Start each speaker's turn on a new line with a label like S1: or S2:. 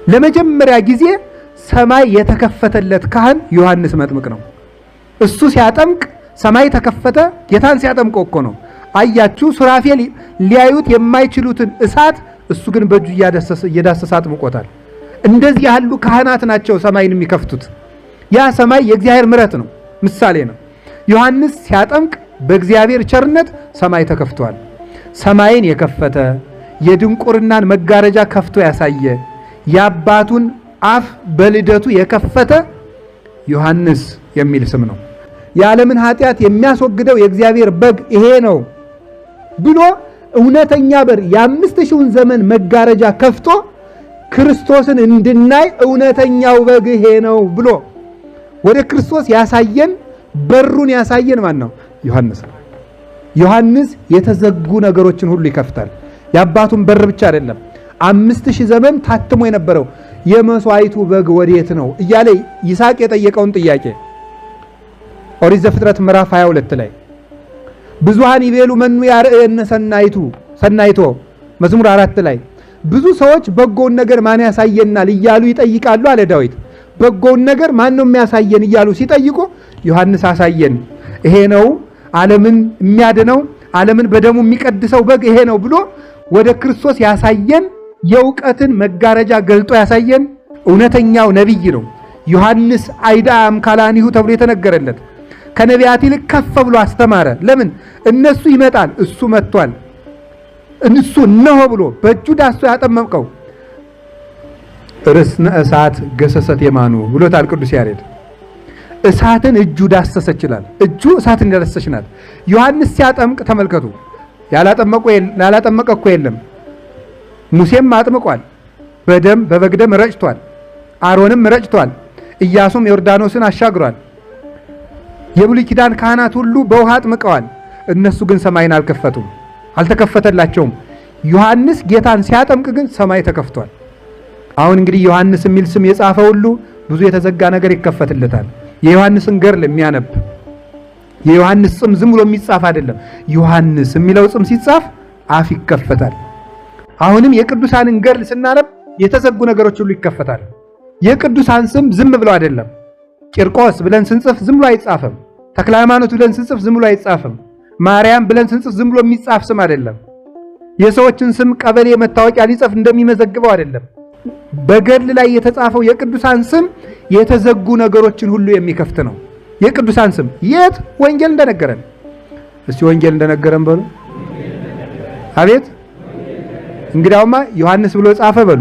S1: ለመጀመሪያ ጊዜ ሰማይ የተከፈተለት ካህን ዮሐንስ መጥምቅ ነው። እሱ ሲያጠምቅ ሰማይ ተከፈተ። ጌታን ሲያጠምቀው እኮ ነው። አያችሁ፣ ሱራፌል ሊያዩት የማይችሉትን እሳት እሱ ግን በእጁ እየዳሰሰ አጥምቆታል። እንደዚህ ያሉ ካህናት ናቸው ሰማይን የሚከፍቱት። ያ ሰማይ የእግዚአብሔር ምሕረት ነው፣ ምሳሌ ነው። ዮሐንስ ሲያጠምቅ በእግዚአብሔር ቸርነት ሰማይ ተከፍቷል። ሰማይን የከፈተ የድንቁርናን መጋረጃ ከፍቶ ያሳየ የአባቱን አፍ በልደቱ የከፈተ ዮሐንስ የሚል ስም ነው። የዓለምን ኃጢአት የሚያስወግደው የእግዚአብሔር በግ ይሄ ነው ብሎ እውነተኛ በር የ5000 ዘመን መጋረጃ ከፍቶ ክርስቶስን እንድናይ እውነተኛው በግ ይሄ ነው ብሎ ወደ ክርስቶስ ያሳየን በሩን ያሳየን ማን ነው? ዮሐንስ። ዮሐንስ የተዘጉ ነገሮችን ሁሉ ይከፍታል። የአባቱን በር ብቻ አይደለም 5000 ዘመን ታትሞ የነበረው የመስዋዕቱ በግ ወዴት ነው እያለ ይስሐቅ የጠየቀውን ጥያቄ ኦሪት ዘፍጥረት ምዕራፍ 22 ላይ ብዙሃን ይቤሉ መኑ ያርአየነ ሰናይቶ መዝሙር 4 ላይ ብዙ ሰዎች በጎውን ነገር ማን ያሳየናል እያሉ ይጠይቃሉ አለ ዳዊት። በጎውን ነገር ማን ነው የሚያሳየን እያሉ ሲጠይቁ ዮሐንስ አሳየን፣ ይሄ ነው ዓለምን የሚያድነው ዓለምን በደሙ የሚቀድሰው በግ ይሄ ነው ብሎ ወደ ክርስቶስ ያሳየን የእውቀትን መጋረጃ ገልጦ ያሳየን እውነተኛው ነቢይ ነው። ዮሐንስ አይዳ አምካላኒሁ ተብሎ የተነገረለት ከነቢያት ይልቅ ከፍ ብሎ አስተማረ። ለምን? እነሱ ይመጣል፣ እሱ መጥቷል። እነሱ እነሆ ብሎ በእጁ ዳሶ ያጠመቀው ርስነ እሳት ገሰሰት የማኑ ብሎታል ቅዱስ ያሬድ። እሳትን እጁ ዳሰሰች ይላል። እጁ እሳትን ዳሰሰችናል። ዮሐንስ ሲያጠምቅ ተመልከቱ፣ ያላጠመቀ እኮ የለም። ሙሴም አጥምቋል፣ በደም በበግ ደም ረጭቷል። አሮንም ረጭቷል። ኢያሱም ዮርዳኖስን አሻግሯል። የብሉይ ኪዳን ካህናት ሁሉ በውሃ አጥምቀዋል። እነሱ ግን ሰማይን አልከፈቱም፣ አልተከፈተላቸውም። ዮሐንስ ጌታን ሲያጠምቅ ግን ሰማይ ተከፍቷል። አሁን እንግዲህ ዮሐንስ የሚል ስም የጻፈ ሁሉ ብዙ የተዘጋ ነገር ይከፈትለታል። የዮሐንስን ገድል የሚያነብ የዮሐንስ ስም ዝም ብሎ የሚጻፍ አይደለም። ዮሐንስ የሚለው ስም ሲጻፍ አፍ ይከፈታል። አሁንም የቅዱሳንን ገድል ስናነብ የተዘጉ ነገሮች ሁሉ ይከፈታል። የቅዱሳን ስም ዝም ብሎ አይደለም። ቂርቆስ ብለን ስንጽፍ ዝም ብሎ አይጻፍም። ተክለ ሃይማኖት ብለን ስንጽፍ ዝም ብሎ አይጻፍም። ማርያም ብለን ስንጽፍ ዝም ብሎ የሚጻፍ ስም አይደለም። የሰዎችን ስም ቀበሌ መታወቂያ ሊጽፍ እንደሚመዘግበው አይደለም። በገድል ላይ የተጻፈው የቅዱሳን ስም የተዘጉ ነገሮችን ሁሉ የሚከፍት ነው። የቅዱሳን ስም የት ወንጌል እንደነገረን እስቲ ወንጌል እንደነገረን በሉ። አቤት እንግዲያውማ ዮሐንስ ብሎ ጻፈ በሉ።